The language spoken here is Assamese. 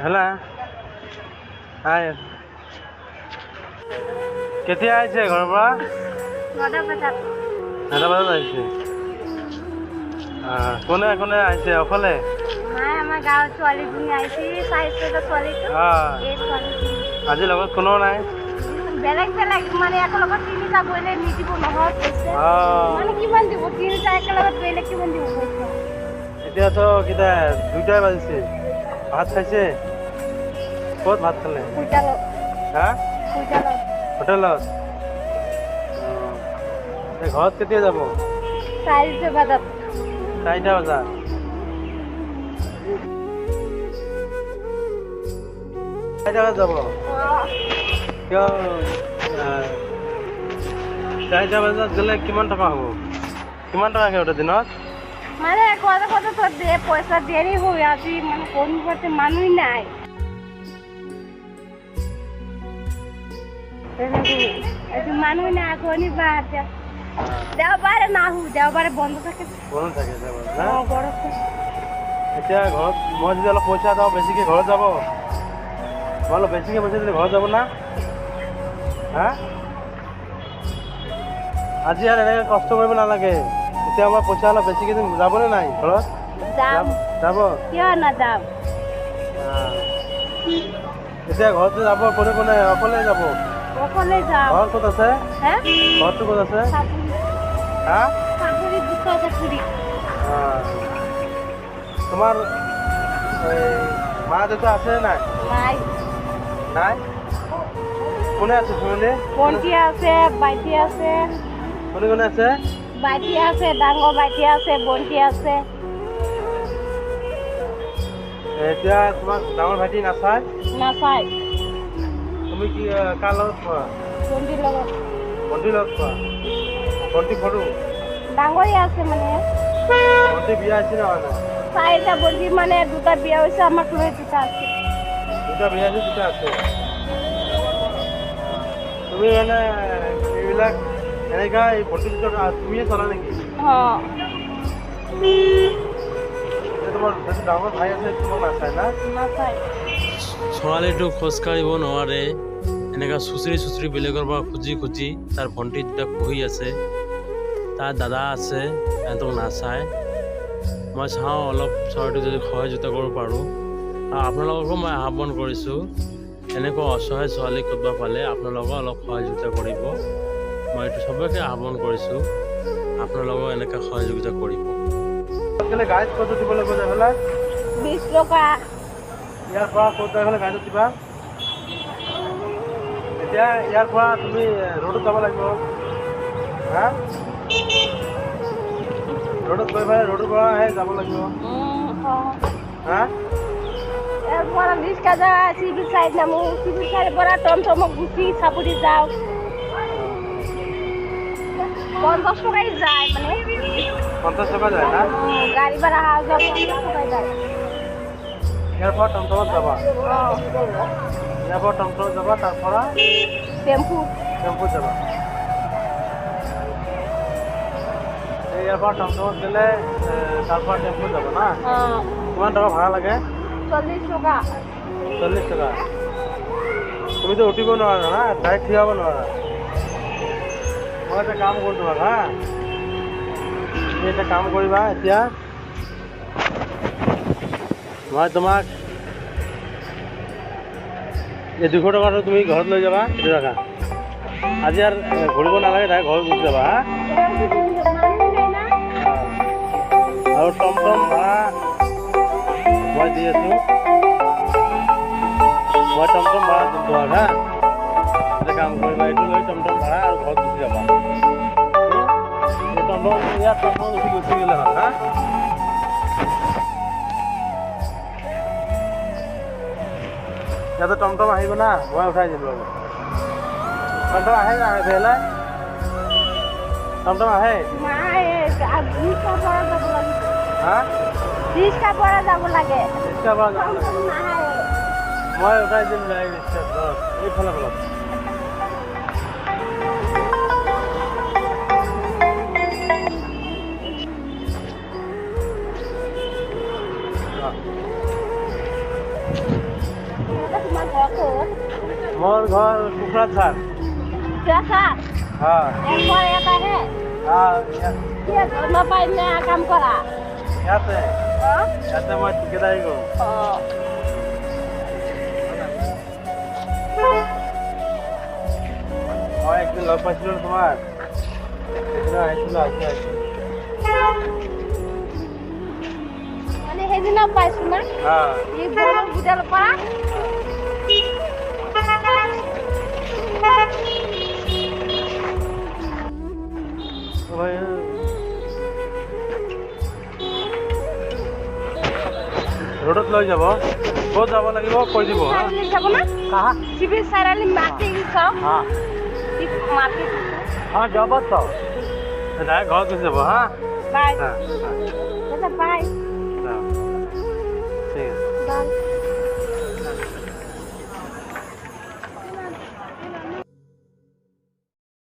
হেলা হাই কেতিয়া আহিছে ঘৰৰ পৰা? 9টা বজাত। 9টা বজাত আহিছে। কোনে কোনে আহিছে অকলে? নাই, আমাৰ গাঁৱৰ ছোৱালীজনী আহিছে, চাইছে ছোৱালীটো। এই ছোৱালীজনী। আজি লগত কোনো নাই? বেলেগ বেলেগ মানে একেলগত 3টা বইলে নিদিব নহয় পইচা। মানে কিমান দিব? 3টা একেলগত বইলে কিমান দিব পইচা? এতিয়াতো কেইটা 2টা বাজিছে। ভাত খাইছে? ক'ত ভাত খালে? হোটেলত। হা? হোটেলত। হোটেলত? ঘৰত কেতিয়া যাব? 4টা বজাত। 4টা বজাত? যাব কিয়? 4টা বজাত গ'লে কিমান টকা হ'ব? কিমান টকা সিহঁতৰ দিনত? মানে কথা কথা তো পয়সা দেরি হয়ে আজি মানে কোন করতে মানুষ নাই মানুষ না এখনই বাড়ছে দেওবারে না হু দেওবারে বন্ধ থাকে এতিয়া ঘৰত মই যদি অলপ পইচা দিওঁ বেছিকৈ ঘৰত যাব? মই অলপ বেছিকৈ পইচা দিলে ঘৰত যাব না? হা? আজি আৰু এনেকৈ কষ্ট কৰিব নালাগে। এতিয়া আমাৰ পইচা অলপ বেছিকৈ দিম, যাবনে নাই ঘৰত? যাব? কিয় নাযাম? এতিয়া ঘৰত যাব কোনে কোনে? অকলে যাব? অকলে যাম। ঘৰ ক'ত আছে? ঘৰটো ক'ত আছে? হা? তোমাৰ মা দেউতা আছে নাই? নাই? কোনে আছে ফেমিলি? ভণ্টি আছে, ভাইটি আছে। কোনে কোনে আছে? ভাইটি আছে, ডাঙৰ ভাইটি আছে, ভণ্টি আছে। এতিয়া তোমাক ডাঙৰ ভাইটি নাচায়? নাচায়। তুমি কি কাৰ লগত খোৱা? ভণ্টিৰ লগত। ভণ্টিৰ লগত খোৱা? ভণ্টি সৰু? ডাঙৰে আছে মানে। ভণ্টি বিয়া হৈছে নহয়? 4টা ভণ্টি মানে 2টা বিয়া হৈছে, আমাক লৈ 2টা আছে। 2টা বিয়া হৈছে, 2টা আছে। তুমি মানে এইবিলাক এনেকা এই ভণ্টিৰ ভিতৰত তুমিয়ে চলা নেকি? তোমাৰ ডাঙৰ ভাই আছে, তোমাক নাচায় না? নাচায়। ছোৱালীটো খোজকাঢ়িব নোৱাৰে, এনেকুৱা চুচৰি বেলেগৰ পৰা খুজি খুজি তাৰ ভণ্টি 2টা পঢ়ি আছে, তাৰ দাদা আছে, সিহঁতক নাচায়। মই চাওঁ অলপ ছোৱালীটোক যদি সহযোগিতা কৰিব পাৰোঁ। আৰু আপোনালোককো মই আহ্বান কৰিছোঁ, এনেকুৱা অসহায় ছোৱালী ক'ৰবাত পালে আপোনালোকে অলপ সহযোগিতা কৰিব। মই এইটো চবকে আহ্বান কৰিছোঁ, আপোনালোকেও এনেকৈ সহযোগিতা কৰিব। গাড়ীত ক'ত দিব লাগিব? 20 টকা। ইয়াৰ পৰা ক'ত যাই পেলাই গাড়ীত দিবা? এতিয়া ইয়াৰ পৰা তুমি ৰোডত যাব লাগিব। হা? ৰোডত গৈ পেলাই ৰোডৰ পৰাহে যাব লাগিব। হা? এৰ পৰা 20 টাকা চিভিল সাইড নামো, চিভিল সাইড পৰা টমটমক গুচি চাপুরি যাও। 50 টাকাই যায় মানে। 50 টাকা যায় না? গাড়ি ভাড়া হাওয়া 50 টাকাই যায়। ইয়াৰ পৰা টমটমত যাবা? ইয়াৰ পৰা টমটমত যাবা, তাৰ পৰা টেম্পুত যাবা। ইয়াৰ পৰা টমটমত গ'লে তাৰ পৰা টেম্পুত যাব না? কিমান টকা ভাড়া লাগে? 40 টাকা। 40 টাকা। তুমিতো উঠিব নোৱাৰা না, গাড়ীত থিয় হ'ব নোৱাৰা। মই এটা কাম কৰোঁ তোমাক, হা? তুমি এটা কাম কৰিবা এতিয়া, মই তোমাক এই 200 টকাটো তুমি ঘৰত লৈ যাবা, এইটো ৰাখা। আজি আৰু ঘূৰিব নালাগে, তাই ঘৰত গুচি যাবা। হা? আৰু টমটম ভাড়া মই দি আছোঁ, মই টমটম ভাড়া দিম তোমাক। হা? এটা কাম কৰিবা, এইটো লৈ টমটম ভাড়া আৰু ঘৰত গুচি যাবা। ইয়াত টমটম উঠি গুচি গ'লে হ'ল। হা? ইয়াতে টমটম আহিব না, মই উঠাই দিম ৰ'ব। টমটম আহে নাহে বেলে? টমটম আহে? হা? 30টা পৰা যাব লাগে। 30টা পৰা যাব লাগে? মই উঠাই দিম এইফালে বলক। ঘৰ ক'ত? মোৰ ঘৰ কোকৰাঝাৰ। কোকৰাঝাৰ? এৰপৰ এটা হে কি ধৰ্ম পাই না কাম কৰা ইয়াতে মই ঠিকাদাৰি কৰোঁ। মই একদিন লগ পাইছিলোঁ তোমাৰ, সেইদিনা আহিছিলোঁ মানে সেইদিনা পাইছো না এই বড় বুঝাল পাৰা ৰোডত লৈ যাব, ক'ত যাব লাগিব কৈ দিব। যাব না শিবির সারালি মাটি সব মাটি যাব তো ডাইৰেক্ট ঘৰত গুচি যাব। বাই হা বাই